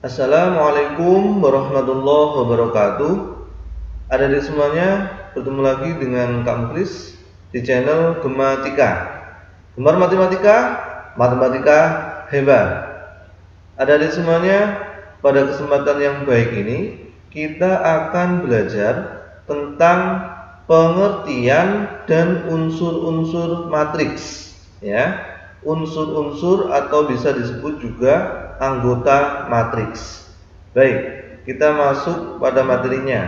Assalamualaikum warahmatullahi wabarakatuh. Adik-adik semuanya, bertemu lagi dengan Kak Muklis di channel Gematika. Gemar matematika, matematika hebat. Adik-adik semuanya, pada kesempatan yang baik ini kita akan belajar tentang pengertian dan unsur-unsur matriks, ya. Unsur-unsur atau bisa disebut juga anggota matriks. Baik, kita masuk pada materinya.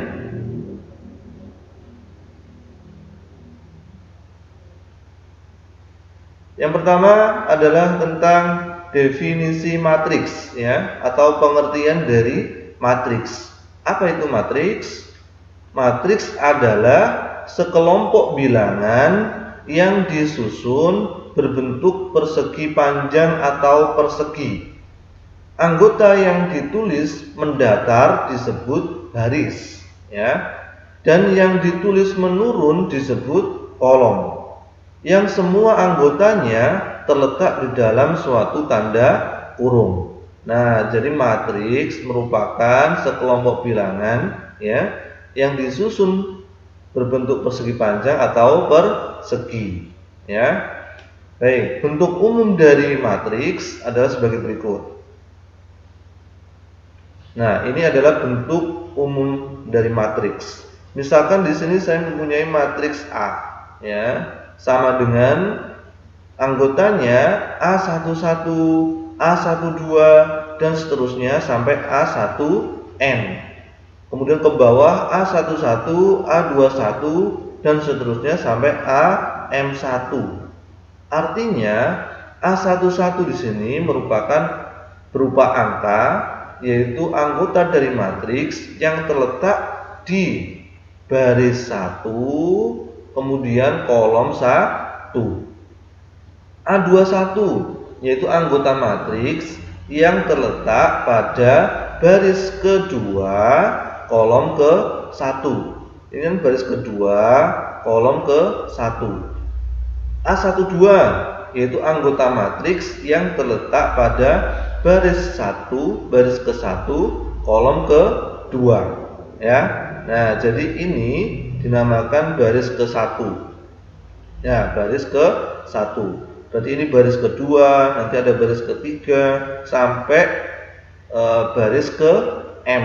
Yang pertama adalah tentang definisi matriks, ya, atau pengertian dari matriks. Apa itu matriks? Matriks adalah sekelompok bilangan yang disusun berbentuk persegi panjang atau persegi. Anggota yang ditulis mendatar disebut baris, ya, dan yang ditulis menurun disebut kolom. Yang semua anggotanya terletak di dalam suatu tanda kurung. Nah, jadi matriks merupakan sekelompok bilangan, ya, yang disusun berbentuk persegi panjang atau persegi, ya. Baik, bentuk umum dari matriks adalah sebagai berikut. Nah, ini adalah bentuk umum dari matriks. Misalkan di sini saya mempunyai matriks A, ya, sama dengan anggotanya A11, A12 dan seterusnya sampai A1N. Kemudian ke bawah A11, A21 dan seterusnya sampai AM1. Artinya A11 di sini merupakan berupa angka, yaitu anggota dari matriks yang terletak di baris 1, kemudian kolom 1. A21 yaitu anggota matriks yang terletak pada baris kedua, kolom ke-1. Ini kan baris kedua, kolom ke-1. A12 yaitu anggota matriks yang terletak pada baris 1, baris ke-1, kolom ke-2, ya. Nah, jadi ini dinamakan baris ke-1. Ya, baris ke-1. Berarti ini baris kedua, nanti ada baris ketiga sampai baris ke M,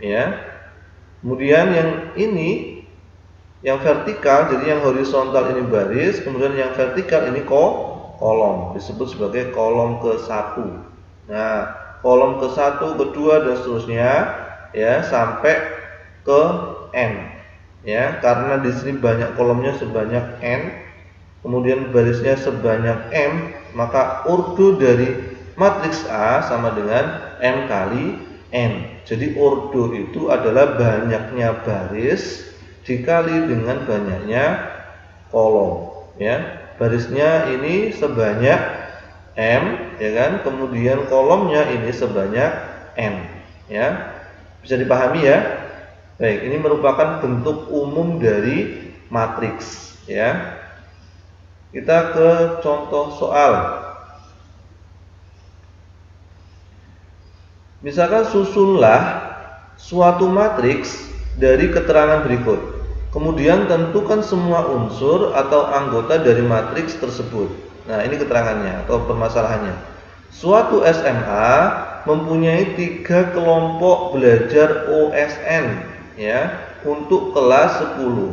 ya. Kemudian yang ini yang vertikal, jadi yang horizontal ini baris, kemudian yang vertikal ini kolom, disebut sebagai kolom ke-1. Nah, kolom ke-1, kedua dan seterusnya, ya, sampai ke N, ya, karena di sini banyak kolomnya sebanyak N, kemudian barisnya sebanyak M, maka ordo dari matriks A sama dengan M kali N. Jadi ordo itu adalah banyaknya baris dikali dengan banyaknya kolom, ya. Barisnya ini sebanyak M, ya kan, kemudian kolomnya ini sebanyak N, ya. Bisa dipahami, ya. Baik, ini merupakan bentuk umum dari matriks, ya. Kita ke contoh soal. Misalkan susunlah suatu matriks dari keterangan berikut. Kemudian tentukan semua unsur atau anggota dari matriks tersebut. Nah, ini keterangannya atau permasalahannya. Suatu SMA mempunyai 3 kelompok belajar OSN, ya, untuk kelas 10.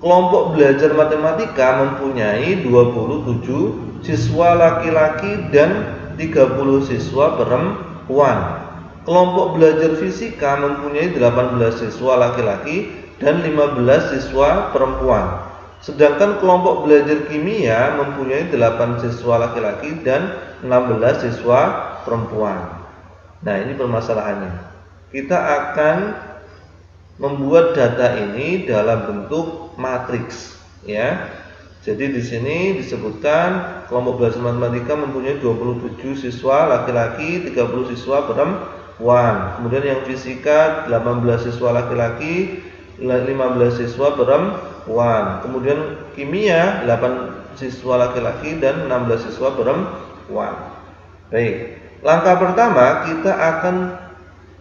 Kelompok belajar matematika mempunyai 27 siswa laki-laki dan 30 siswa perempuan. Kelompok belajar fisika mempunyai 18 siswa laki-laki dan 15 siswa perempuan. Sedangkan kelompok belajar kimia mempunyai 8 siswa laki-laki dan 16 siswa perempuan. Nah, ini permasalahannya. Kita akan membuat data ini dalam bentuk matriks, ya. Jadi di sini disebutkan kelompok belajar matematika mempunyai 27 siswa laki-laki, 30 siswa perempuan. Kemudian yang fisika 18 siswa laki-laki, 15 siswa perempuan. Kemudian kimia 8 siswa laki-laki dan 16 siswa perempuan. Baik. Langkah pertama kita akan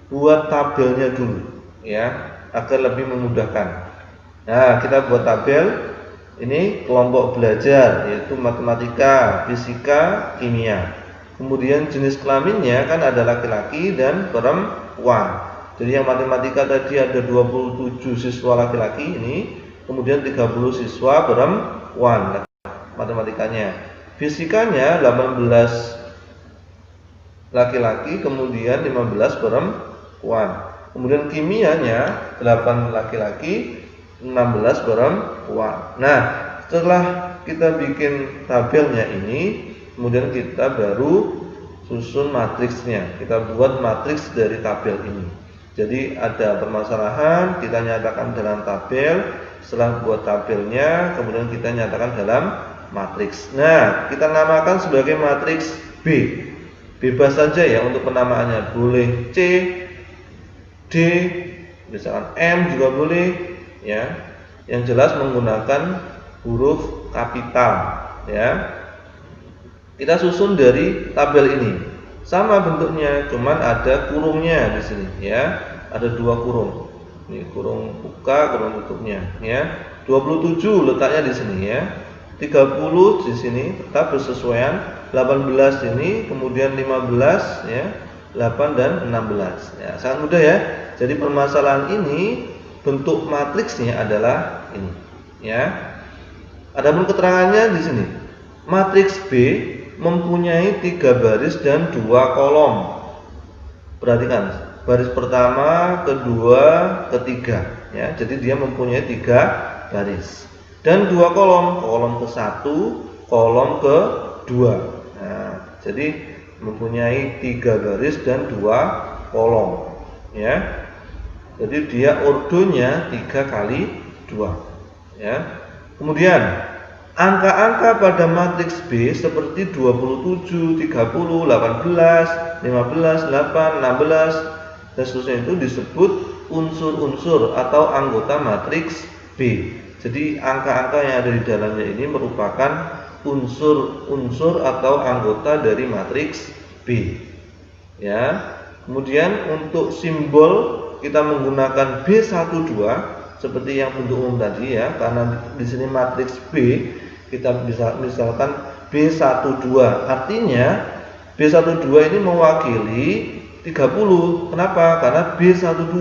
buat tabelnya dulu ya, agar lebih memudahkan. Nah, kita buat tabel. Ini kelompok belajar, yaitu matematika, fisika, kimia. Kemudian jenis kelaminnya kan ada laki-laki dan perempuan. Jadi yang matematika tadi ada 27 siswa laki-laki ini, kemudian 30 siswa perempuan matematikanya. Fisikanya 18 laki-laki, kemudian 15 perempuan. Kemudian kimianya 8 laki-laki, 16 perempuan. Nah, setelah kita bikin tabelnya ini, kemudian kita baru susun matriksnya. Kita buat matriks dari tabel ini. Jadi ada permasalahan, kita nyatakan dalam tabel. Setelah buat tabelnya, kemudian kita nyatakan dalam matriks. Nah, kita namakan sebagai matriks B. Bebas saja ya untuk penamaannya. Boleh C, D, misalkan M juga boleh ya. Yang jelas menggunakan huruf kapital ya. Kita susun dari tabel ini. Sama bentuknya, cuman ada kurungnya di sini ya. Ada 2 kurung. Ini kurung buka, kurung tutupnya ya. 27 letaknya di sini ya. 30 di sini tetap bersesuaian. 18 ini, kemudian 15 ya. 8 dan 16. Ya, sangat mudah ya. Jadi permasalahan ini bentuk matriksnya adalah ini ya. Adapun keterangannya di sini. Matriks B mempunyai 3 baris dan 2 kolom. Perhatikan, baris pertama, kedua, ketiga ya. Jadi dia mempunyai 3 baris dan 2 kolom, kolom ke-1, kolom ke-2. Nah, jadi mempunyai 3 baris dan 2 kolom ya. Jadi dia ordonya 3 kali 2 ya. Kemudian angka-angka pada matriks B seperti 27, 30, 18, 15, 8, 16 dan seterusnya itu disebut unsur-unsur atau anggota matriks B. Jadi angka-angka yang ada di dalamnya ini merupakan unsur-unsur atau anggota dari matriks B. Ya. Kemudian untuk simbol kita menggunakan B12 seperti yang bentuk umum tadi ya, karena di sini matriks B kita bisa misalkan B12. Artinya B12 ini mewakili 30. Kenapa? Karena B12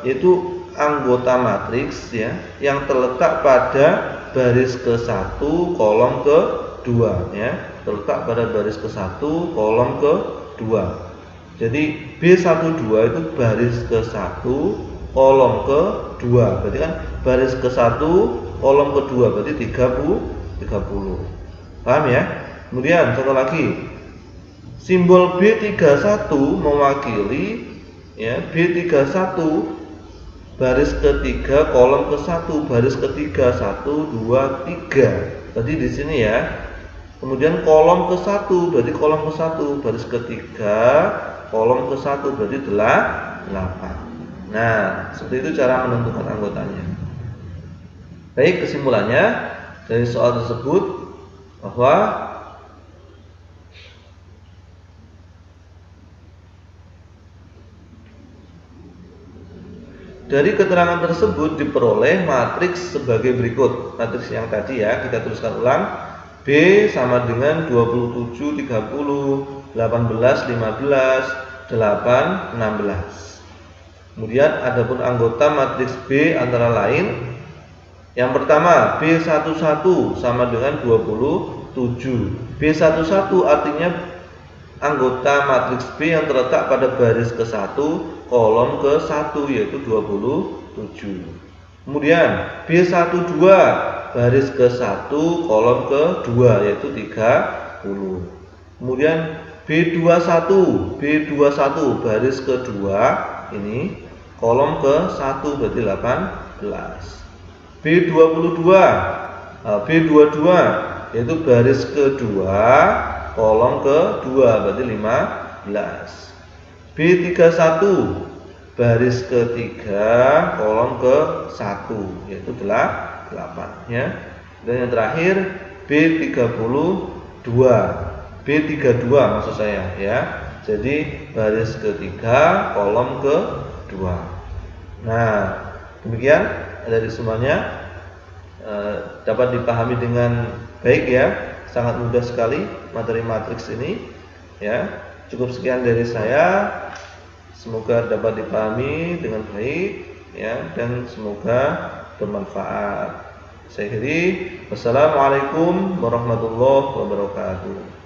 yaitu anggota matriks ya yang terletak pada baris ke-1 kolom ke-2 ya, terletak pada baris ke-1 kolom ke-2. Jadi B12 itu baris ke-1 kolom ke-2. Berarti kan baris ke-1 kolom ke-2 berarti 30. Paham ya? Kemudian satu lagi. Simbol B31 mewakili ya, B31 baris ketiga kolom ke-1, baris ketiga 1 2 3. Tadi di sini ya. Kemudian kolom ke-1 berarti kolom ke-1, baris ketiga kolom ke-1 berarti 8. Nah, seperti itu cara menentukan anggotanya. Baik, kesimpulannya dari soal tersebut bahwa dari keterangan tersebut diperoleh matriks sebagai berikut. Matriks yang tadi ya, kita tuliskan ulang. B sama dengan 27, 30, 18, 15, 8, 16. Kemudian adapun anggota matriks B antara lain, yang pertama B11 sama dengan 27. B11 artinya anggota matriks B yang terletak pada baris ke-1 kolom ke-1 yaitu 27. Kemudian B12 baris ke-1 kolom ke-2 yaitu 30. Kemudian B21 baris ke-2 ini kolom ke-1 berarti 18. B22 yaitu baris ke-2 kolom ke-2 berarti 15. B31 baris ke-3 kolom ke-1 yaitu 8 ya. Dan yang terakhir B32 maksud saya ya. Jadi baris ketiga, kolom kedua. Nah, demikian dari semuanya dapat dipahami dengan baik ya. Sangat mudah sekali materi matriks ini ya. Cukup sekian dari saya. Semoga dapat dipahami dengan baik ya, dan semoga bermanfaat. Saya akhiri. Wassalamualaikum warahmatullahi wabarakatuh.